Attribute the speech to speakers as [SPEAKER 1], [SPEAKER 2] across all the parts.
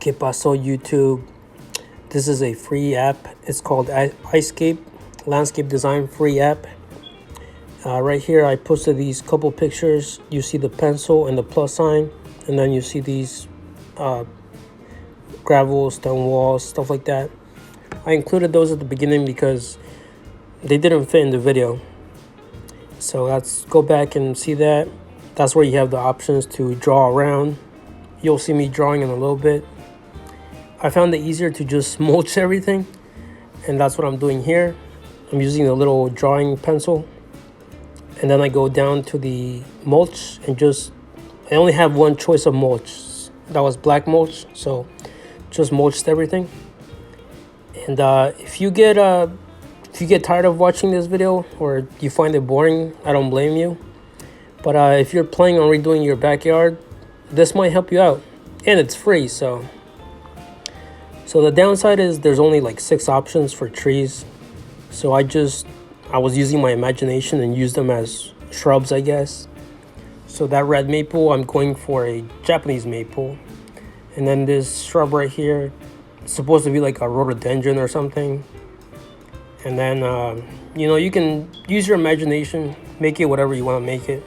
[SPEAKER 1] Que paso YouTube? This is a free app. It's called iScape, landscape design free app. Right here, I posted these couple pictures. You see the pencil and the plus sign, and then you see these gravel, stone walls, stuff like that. I included those at the beginning because they didn't fit in the video. So let's go back and see that. That's where you have the options to draw around. You'll see me drawing in a little bit. I found it easier to just mulch everything, and that's what I'm doing here. I'm using a little drawing pencil, and then I go down to the mulch and I only have one choice of mulch. That was black mulch, so just mulched everything. And if you get tired of watching this video or you find it boring, I don't blame you. But if you're planning on redoing your backyard, this might help you out, and it's free. So the downside is there's only like 6 options for trees. So I was using my imagination and used them as shrubs, I guess. So that red maple, I'm going for a Japanese maple. And then this shrub right here, it's supposed to be like a rhododendron or something. And then, you can use your imagination, make it whatever you want to make it.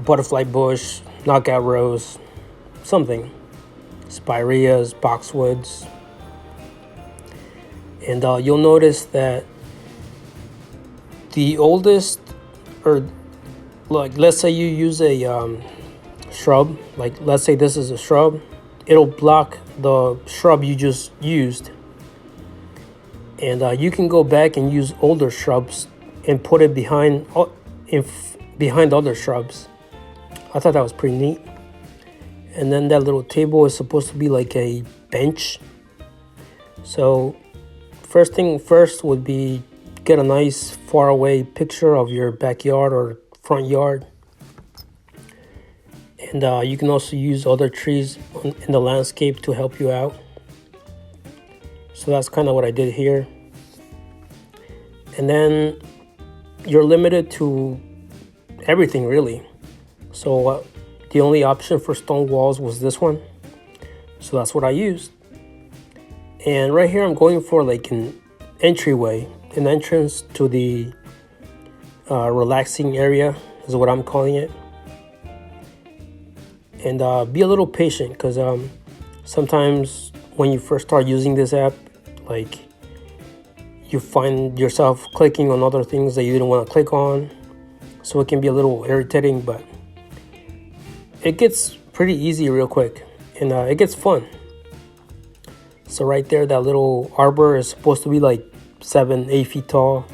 [SPEAKER 1] Butterfly bush, knockout rose, something. Spireas, boxwoods. And you'll notice that the oldest, or like let's say you use a shrub, like let's say this is a shrub, it'll block the shrub you just used. And you can go back and use older shrubs and put it behind other shrubs. I thought that was pretty neat. And then that little table is supposed to be like a bench. So first thing first would be get a nice far away picture of your backyard or front yard. And you can also use other trees in the landscape to help you out. So that's kind of what I did here. And then you're limited to everything really. So the only option for stone walls was this one. So that's what I used. And right here I'm going for like an entryway, an entrance to the relaxing area is what I'm calling it. And be a little patient because sometimes when you first start using this app, like you find yourself clicking on other things that you didn't want to click on. So it can be a little irritating, but it gets pretty easy real quick, and it gets fun. So right there, that little arbor is supposed to be like 7-8 feet tall,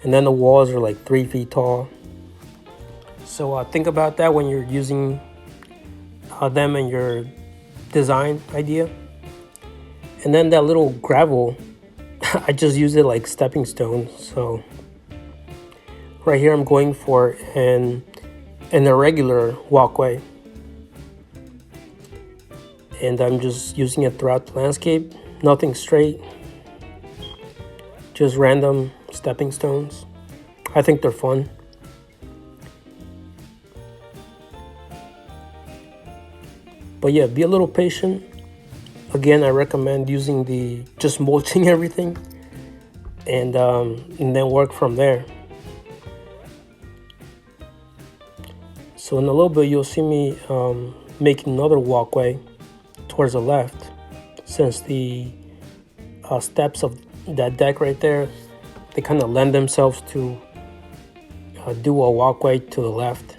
[SPEAKER 1] and then the walls are like 3 feet tall. So think about that when you're using them in your design idea. And then that little gravel, I just use it like stepping stones. So right here I'm going for an irregular walkway. And I'm just using it throughout the landscape. Nothing straight. Just random stepping stones. I think they're fun. But yeah, be a little patient. Again, I recommend using just mulching everything and then work from there. So in a little bit, you'll see me making another walkway towards the left, since the steps of that deck right there, they kind of lend themselves to do a walkway to the left.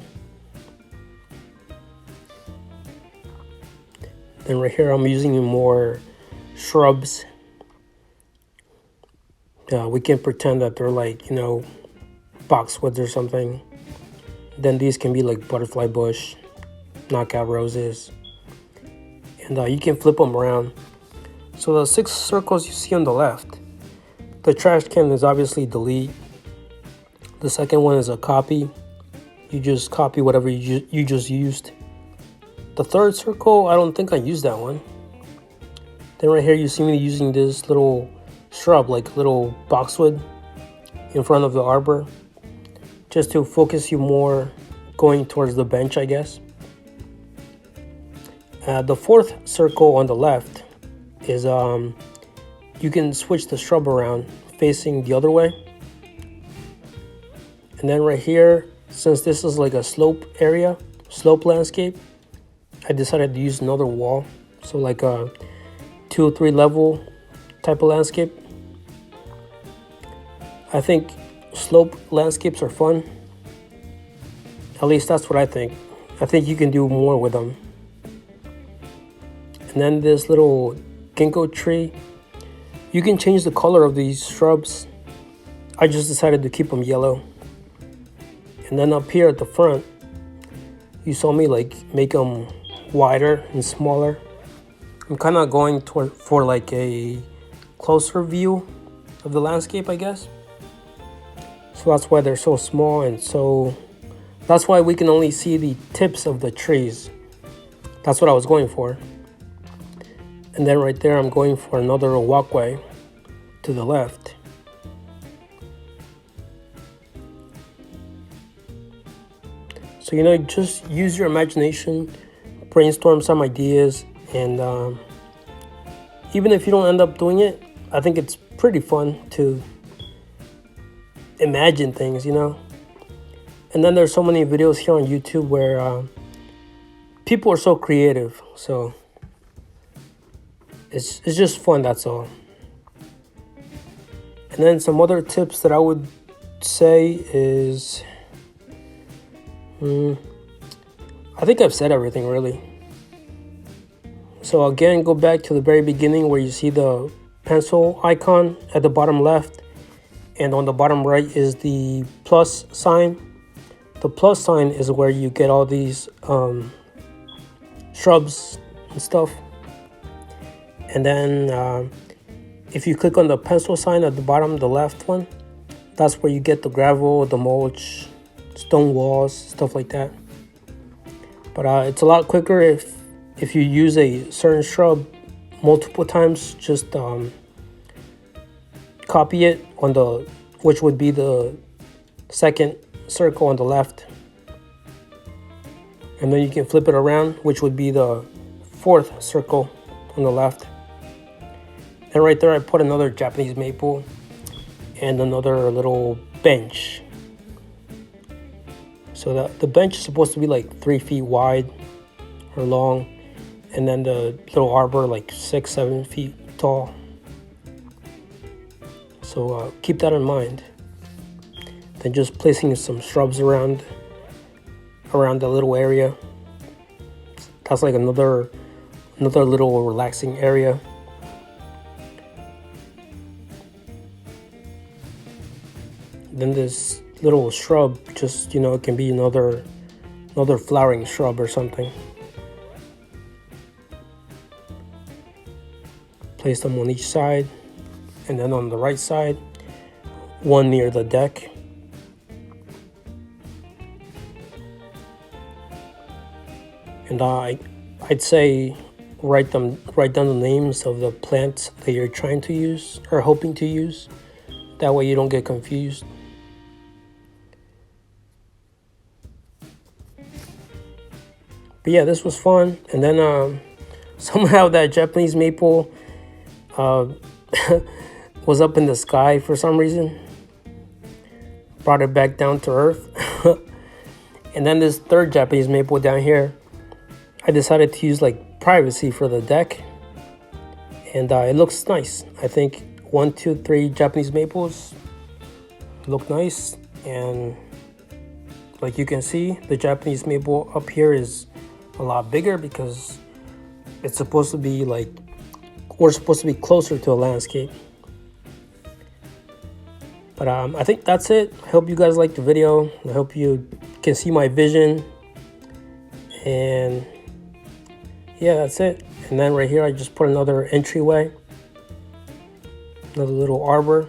[SPEAKER 1] Then right here I'm using more shrubs. We can pretend that they're like, boxwoods or something. Then these can be like butterfly bush, knockout roses. And you can flip them around. So the 6 circles you see on the left, the trash can is obviously delete. The second one is a copy. You just copy whatever you just used. The third circle, I don't think I used that one. Then right here you see me using this little shrub, like little boxwood in front of the arbor, just to focus you more going towards the bench, I guess. The fourth circle on the left is you can switch the shrub around facing the other way. And then right here, since this is like a slope landscape, I decided to use another wall. So like a 2 or 3 level type of landscape. I think slope landscapes are fun. At least that's what I think. I think you can do more with them. And then this little ginkgo tree, you can change the color of these shrubs. I just decided to keep them yellow. And then up here at the front, you saw me like make them wider and smaller. I'm kind of going for like a closer view of the landscape, I guess. So that's why they're so small, and so that's why we can only see the tips of the trees. That's what I was going for. And then right there, I'm going for another walkway to the left. So, you know, just use your imagination, brainstorm some ideas, and even if you don't end up doing it, I think it's pretty fun to imagine things, you know. And then there's so many videos here on YouTube where people are so creative, so it's just fun, that's all. And then some other tips that I would say is, I think I've said everything really. So again, go back to the very beginning where you see the pencil icon at the bottom left, and on the bottom right is the plus sign. The plus sign is where you get all these shrubs and stuff. And then if you click on the pencil sign at the bottom, the left one, that's where you get the gravel, the mulch, stone walls, stuff like that. But it's a lot quicker if you use a certain shrub multiple times. Just copy it on which would be the second circle on the left, and then you can flip it around, which would be the fourth circle on the left. And right there I put another Japanese maple and another little bench. So the bench is supposed to be like 3 feet wide or long, and then the little arbor like 6-7 feet tall. So keep that in mind. Then just placing some shrubs around the little area. That's like another little relaxing area. Then this little shrub, just, you know, it can be another flowering shrub or something. Place them on each side, and then on the right side, one near the deck. And I'd say write down the names of the plants that you're trying to use or hoping to use. That way you don't get confused. But yeah, this was fun. And then somehow that Japanese maple was up in the sky for some reason. Brought it back down to earth. And then this third Japanese maple down here, I decided to use like privacy for the deck, and it looks nice. I think 1, 2, 3 Japanese maples look nice, and like you can see, the Japanese maple up here is a lot bigger because it's supposed to be like, we're supposed to be closer to a landscape. But I think that's it. I hope you guys liked the video. I hope you can see my vision, and yeah, that's it. And then right here I just put another entryway, another little arbor,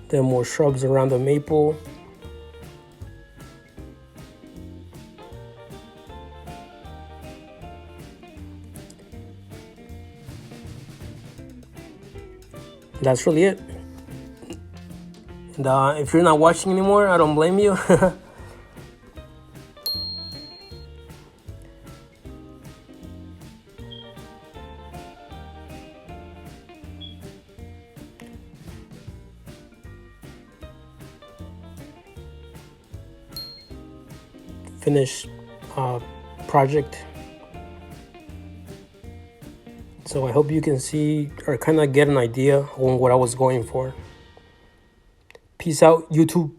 [SPEAKER 1] then more shrubs around the maple. That's really it. And if you're not watching anymore, I don't blame you. finished project. So I hope you can see or kind of get an idea on what I was going for. Peace out, YouTube.